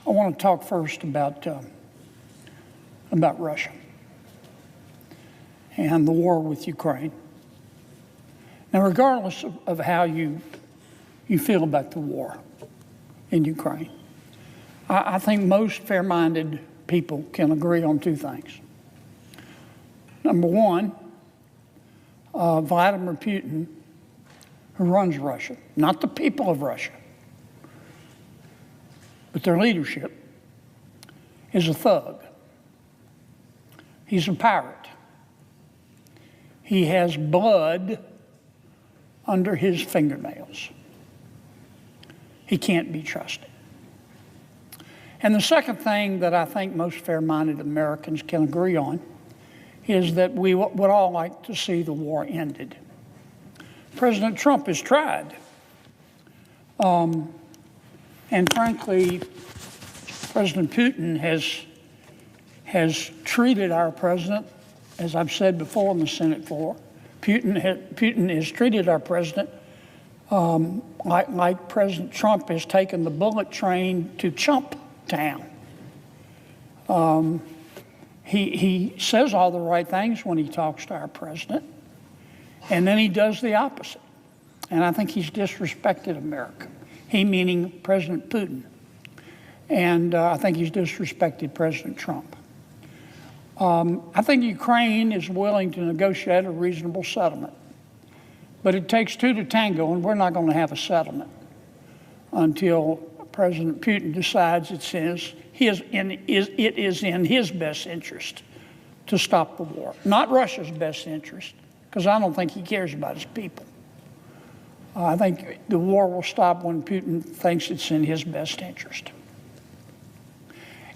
I want to talk first about Russia and the war with Ukraine. Now, regardless of how you feel about the war in Ukraine, I think most fair-minded people can agree on two things. Number one, Vladimir Putin, who runs Russia, not the people of Russia, but their leadership, is a thug. He's a pirate. He has blood under his fingernails. He can't be trusted. And the second thing that I think most fair-minded Americans can agree on is that we would all like to see the war ended. President Trump has tried. And frankly, President Putin has treated our president, as I've said before on the Senate floor, Putin has treated our president like President Trump has taken the bullet train to Chump Town. He says all the right things when he talks to our president, and then he does the opposite. And I think he's disrespected America. He meaning President Putin. And I think he's disrespected President Trump. I think Ukraine is willing to negotiate a reasonable settlement. But it takes two to tango, and we're not going to have a settlement until President Putin decides it is in his best interest to stop the war. Not Russia's best interest, because I don't think he cares about his people. I think the war will stop when Putin thinks it's in his best interest.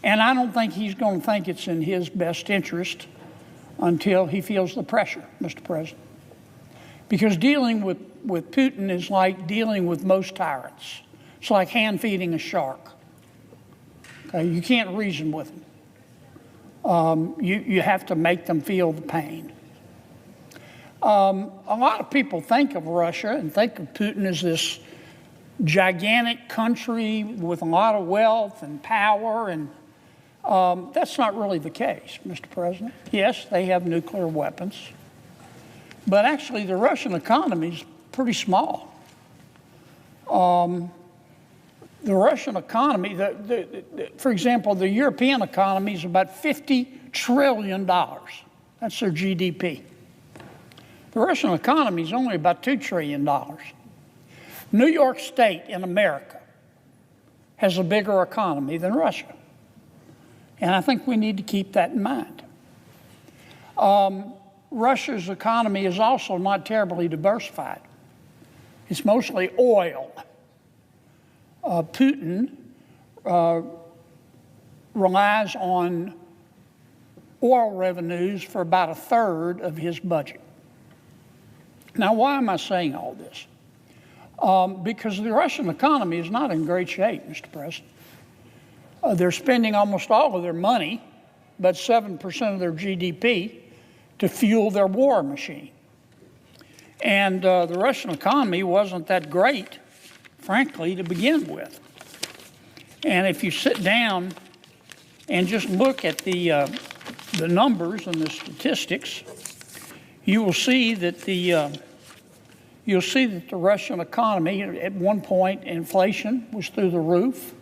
And I don't think he's going to think it's in his best interest until he feels the pressure, Mr. President. Because dealing with Putin is like dealing with most tyrants. It's like hand-feeding a shark. Okay? You can't reason with them. You have to make them feel the pain. A lot of people think of Russia and think of Putin as this gigantic country with a lot of wealth and power, and that's not really the case, Mr. President. Yes, they have nuclear weapons, but actually the Russian economy is pretty small. The Russian economy, for example, the European economy is about $50 trillion. That's their GDP. The Russian economy is only about $2 trillion. New York State in America has a bigger economy than Russia. And I think we need to keep that in mind. Russia's economy is also not terribly diversified. It's mostly oil. Putin relies on oil revenues for about a third of his budget. Now, why am I saying all this? Because the Russian economy is not in great shape, Mr. President. They're spending almost all of their money, about 7% of their GDP, to fuel their war machine. And the Russian economy wasn't that great, frankly, to begin with. And if you sit down and just look at the numbers and the statistics, you will see that the Russian economy, at one point, inflation was through the roof.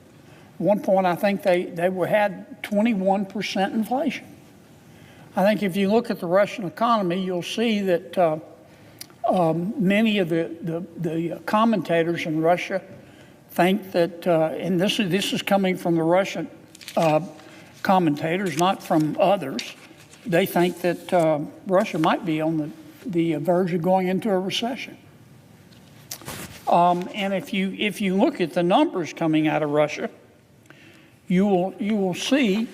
At one point, I think they had 21% inflation. I think if you look at the Russian economy, you'll see that many of the commentators in Russia think that, and this is coming from the Russian commentators, not from others. They think that Russia might be on the verge of going into a recession. And if you look at the numbers coming out of Russia, you will see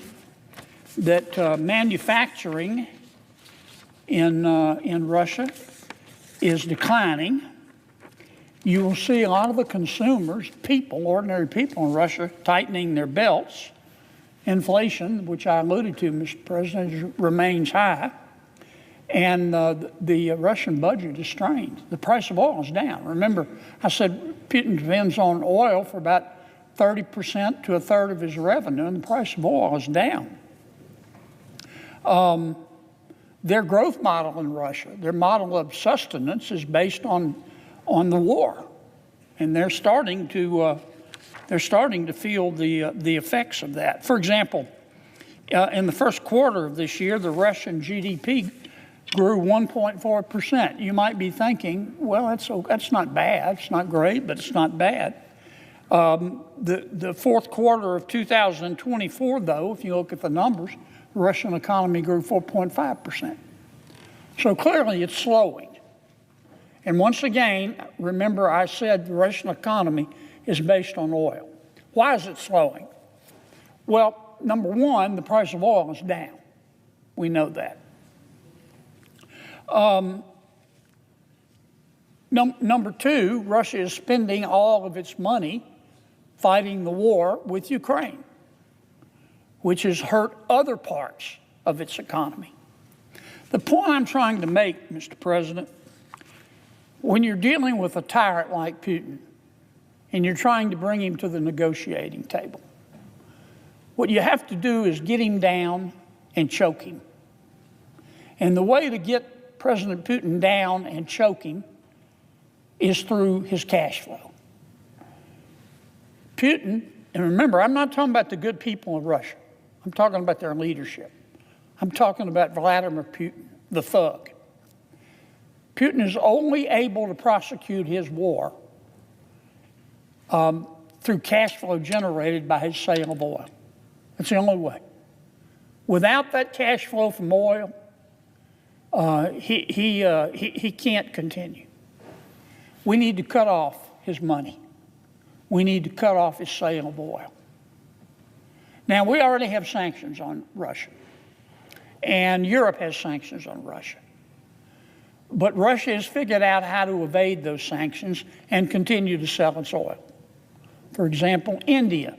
that manufacturing in Russia is declining. You will see a lot of the consumers, ordinary people in Russia, tightening their belts. Inflation, which I alluded to, Mr. President, remains high, and the Russian budget is strained. The price of oil is down. Remember, I said Putin depends on oil for about 30% to a third of his revenue, and the price of oil is down. Their growth model in Russia, their model of sustenance, is based on the war, and they're starting to feel the effects of that. For example, in the first quarter of this year, the Russian GDP grew 1.4%. You might be thinking, well, that's not bad. It's not great, but it's not bad. The fourth quarter of 2024, though, if you look at the numbers, the Russian economy grew 4.5%. So clearly it's slowing. And once again, remember I said the Russian economy is based on oil. Why is it slowing? Well, number one, the price of oil is down. We know that. Number two, Russia is spending all of its money fighting the war with Ukraine, which has hurt other parts of its economy. The point I'm trying to make, Mr. President, when you're dealing with a tyrant like Putin and you're trying to bring him to the negotiating table, what you have to do is get him down and choke him. And the way to get President Putin down and choke him is through his cash flow. Putin, and remember, I'm not talking about the good people of Russia. I'm talking about their leadership. I'm talking about Vladimir Putin, the thug. Putin is only able to prosecute his war through cash flow generated by his sale of oil. That's the only way. Without that cash flow from oil, he can't continue. We need to cut off his money. We need to cut off his sale of oil. Now, we already have sanctions on Russia, and Europe has sanctions on Russia. But Russia has figured out how to evade those sanctions and continue to sell its oil. For example, India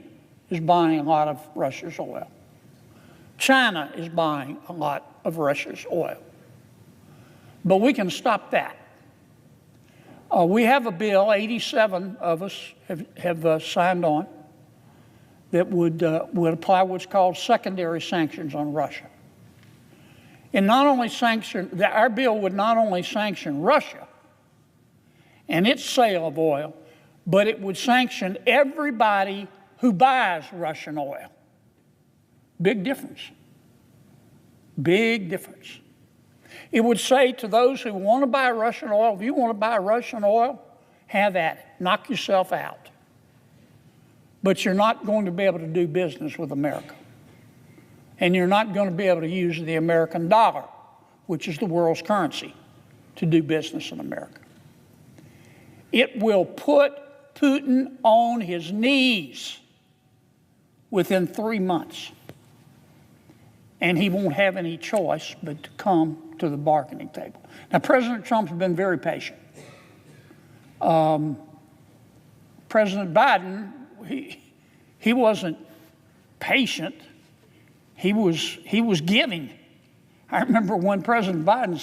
is buying a lot of Russia's oil. China is buying a lot of Russia's oil. But we can stop that. We have a bill, 87 of us have signed on, that would apply what's called secondary sanctions on Russia. And not only our bill would not only sanction Russia and its sale of oil, but it would sanction everybody who buys Russian oil. Big difference. Big difference. It would say to those who want to buy Russian oil, if you want to buy Russian oil, have at it. Knock yourself out. But you're not going to be able to do business with America. And you're not going to be able to use the American dollar, which is the world's currency, to do business in America. It will put Putin on his knees within 3 months. And he won't have any choice but to come to the bargaining table. Now, President Trump's been very patient. President Biden, he wasn't patient. He was giving. I remember when President Biden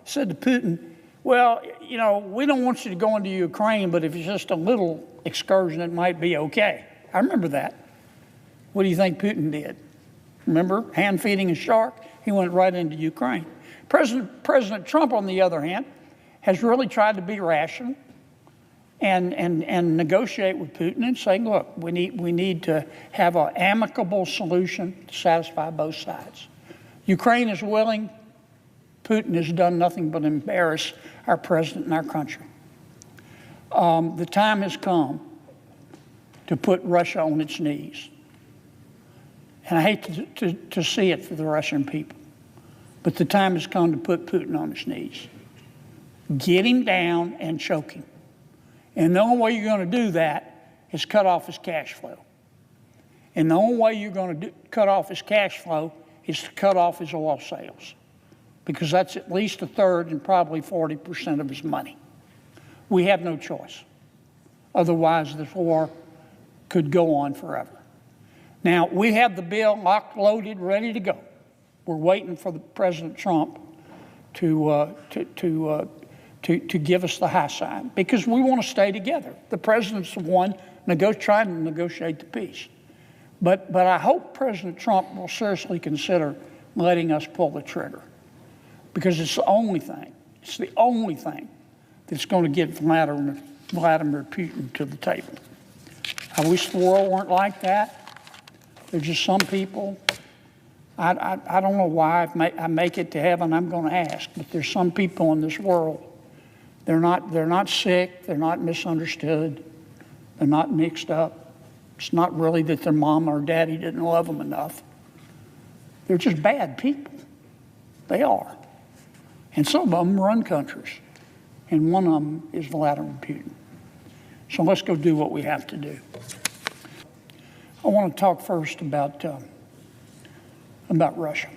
said to Putin, well, you know, we don't want you to go into Ukraine, but if it's just a little excursion, it might be okay. I remember that. What do you think Putin did? Remember, hand feeding a shark? He went right into Ukraine. President Trump, on the other hand, has really tried to be rational and negotiate with Putin and say, look, we need to have an amicable solution to satisfy both sides. Ukraine is willing. Putin has done nothing but embarrass our president and our country. The time has come to put Russia on its knees. And I hate to see it for the Russian people, but the time has come to put Putin on his knees. Get him down and choke him. And the only way you're going to do that is cut off his cash flow. And the only way you're going to cut off his cash flow is to cut off his oil sales, because that's at least a third and probably 40% of his money. We have no choice. Otherwise, this war could go on forever. Now, we have the bill locked, loaded, ready to go. We're waiting for President Trump to to give us the high sign, because we want to stay together. The president's the one trying to negotiate the peace. But I hope President Trump will seriously consider letting us pull the trigger, because it's the only thing that's going to get Vladimir Putin to the table. I wish the world weren't like that. There's just some people, I don't know why I make it to heaven, I'm going to ask, but there's some people in this world, they're not sick, they're not misunderstood, they're not mixed up. It's not really that their mom or daddy didn't love them enough. They're just bad people. They are. And some of them run countries. And one of them is Vladimir Putin. So let's go do what we have to do. I want to talk first about Russia.